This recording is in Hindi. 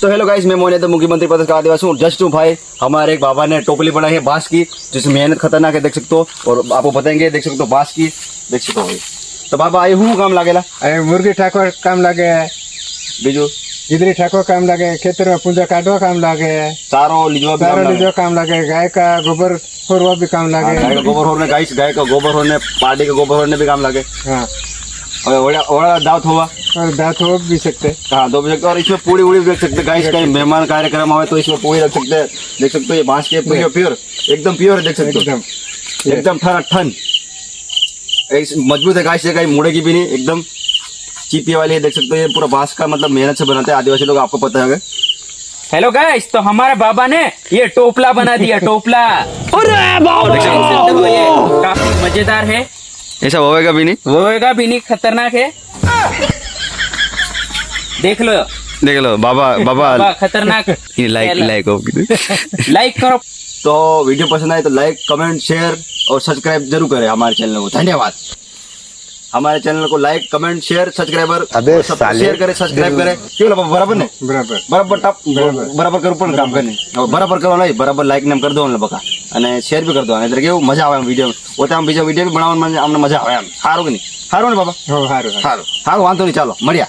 तो हेलो गाइस, मैं मोहन तो मुख्यमंत्री पद का आदिवासी हूँ। जस्ट हूँ भाई। हमारे एक बाबा ने टोपली बनाई है बांस की, जिसमें मेहनत खतरनाक है, देख सकते हो। और आपको बताएंगे, देख सकते हो बांस की, देख सकते हो भाई। तो बाबा आई हूँ काम लागेला अरे मुर्गी ठाकुर काम लागे, बीजू गिदरी ठाकुर काम लागे, खेतर में पूंजा काटवा काम लागे, चारों लीजवा भी काम चारा लागे। लीजो काम लागे, गाय का गोबर खोरवा भी काम हाँ, लागे। गाय का गोबर होने, गाय का गोबर होने, पार्टी का गोबर होने भी काम लागे। हाँ, और ओड़ा दावत हुआ, और दांत हो भी सकते। हाँ दो भी सकते। और इसमें पूड़ी उड़ी भी रख सकते गाइस। कहीं मेहमान कार्यक्रम हो तो इसमें पूड़ी रख सकते हैं। देख सकते हो ये बांस के प्योर, एकदम प्योर है, देख सकते हो। एकदम ठन ठन मजबूत है गाइस। ये कहीं मुड़ेगी भी नहीं, एकदम चीपी वाली है, देख सकते हो। ये पूरा बांस का मतलब मेहनत से बनाते हैं आदिवासी लोग, आपको पता है। हेलो गाइस, तो हमारे बाबा ने ये टोपला बना दिया, टोपला। अरे बाबा, ये काफी मजेदार है। ऐसा होएगा भी नहीं, होएगा भी नहीं, खतरनाक है। देख लो देख लो बाबा बाबा, खतरनाक। लाइक करो। तो वीडियो पसंद आए तो लाइक, कमेंट, शेयर और सब्सक्राइब जरूर करें हमारे चैनल को। धन्यवाद। हमारे चैनल को like, comment, share, subscriber share करें, सब्सक्राइब करें। क्यों बाबा, बराबर नहीं? बराबर बराबर टप बराबर करूँ પણ કામ કરીને બરાબર કરો નહીં, બરાબર લાઈક ને કરી દો ને બકા, અને શેર બી કરી દો, એટલે કેવું મજા આવે એમ વિડીયો. પોતે આમ બીજો વિડીયો બી બનાવવામાં અમને મજા આવે એમ. સારું કે નહીં? સારું ને બાબા? हो, हारू સારું સારું, વાંધો નહીં, ચાલો મળ્યા.